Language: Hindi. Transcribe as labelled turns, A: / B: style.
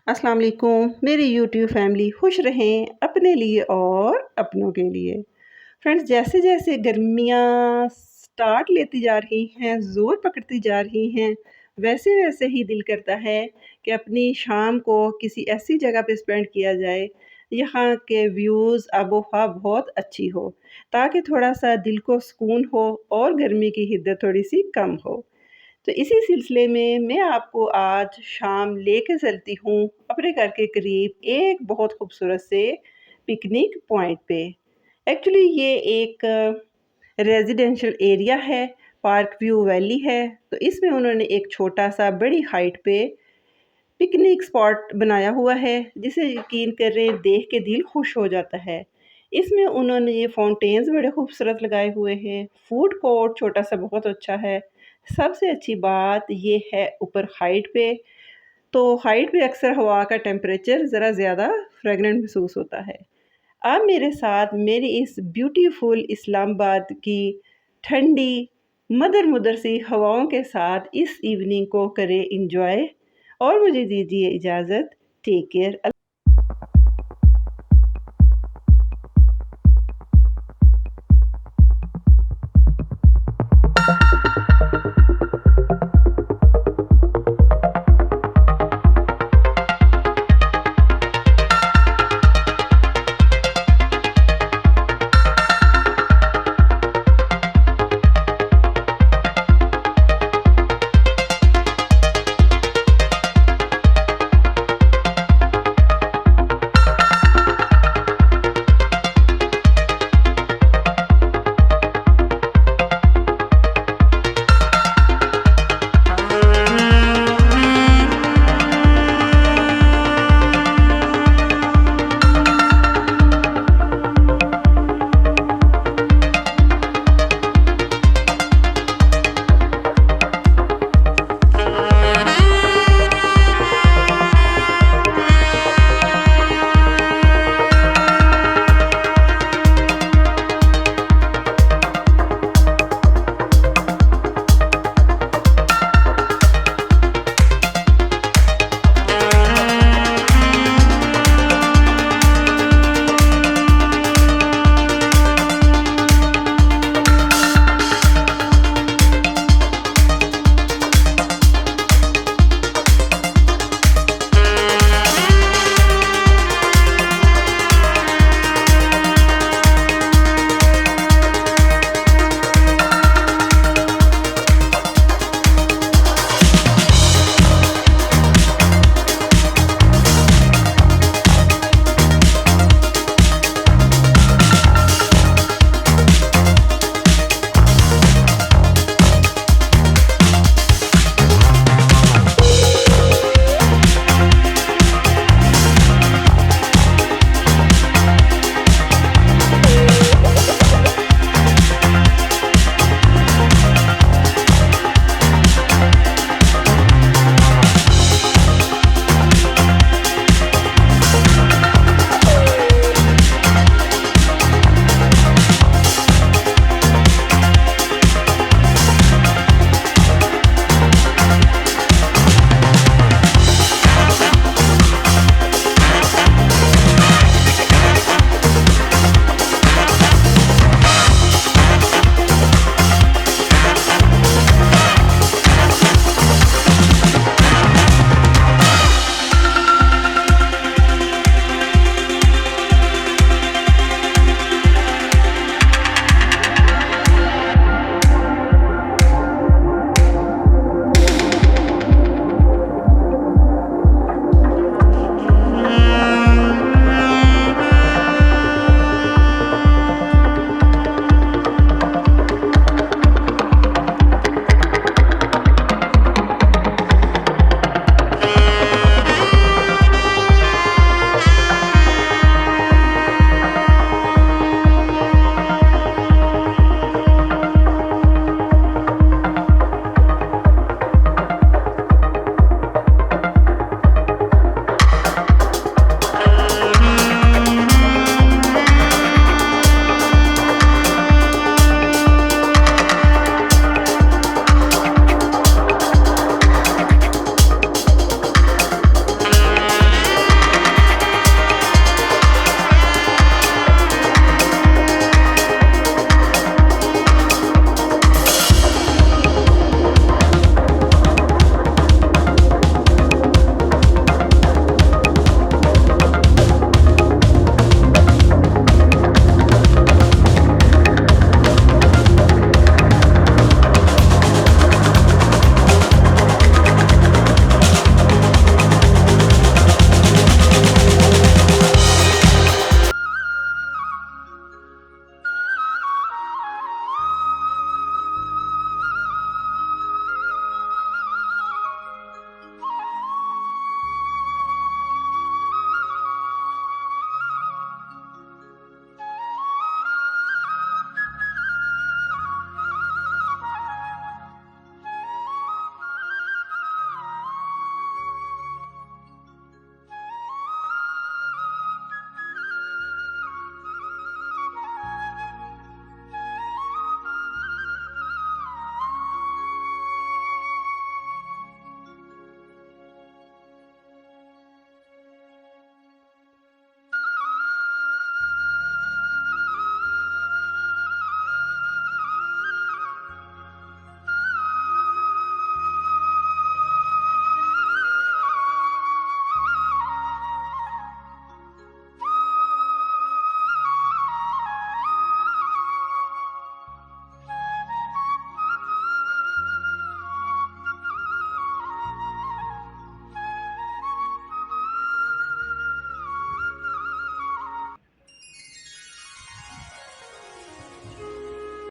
A: अस्सलाम वालेकुम मेरी यूट्यूब फैमिली खुश रहें अपने लिए और अपनों के लिए। फ्रेंड्स, जैसे जैसे गर्मियाँ स्टार्ट लेती जा रही हैं, ज़ोर पकड़ती जा रही हैं, वैसे वैसे ही दिल करता है कि अपनी शाम को किसी ऐसी जगह पे स्पेंड किया जाए यहाँ के व्यूज़ आबो-हवा बहुत अच्छी हो, ताकि थोड़ा-सा दिल को सुकून हो और गर्मी की हिद्दत थोड़ी-सी कम हो। तो इसी सिलसिले में मैं आपको आज शाम लेके चलती हूँ अपने घर के करीब एक बहुत खूबसूरत से पिकनिक पॉइंट पे। एक्चुअली ये एक रेज़िडेंशियल एरिया है, पार्क व्यू वैली है, तो इसमें उन्होंने एक छोटा-सा बड़ी हाइट पे पिकनिक स्पॉट बनाया हुआ है, जिसे यकीन करें देख के दिल खुश हो जाता है। इसमें उन्होंने ये फाउंटेन्स बड़े खूबसूरत लगाए हुए हैं, फूड कोर्ट छोटा-सा बहुत अच्छा है। सबसे अच्छी बात ये है ऊपर हाइट पे, तो हाइट पे अक्सर हवा का टेम्परेचर ज़रा ज़्यादा फ्रेगनेंट महसूस होता है। आप मेरे साथ मेरी इस ब्यूटीफुल इस्लामाबाद की ठंडी मदर-मुदर सी हवाओं के साथ इस इवनिंग को करें एन्जॉय और मुझे दीजिए इजाज़त। Take care.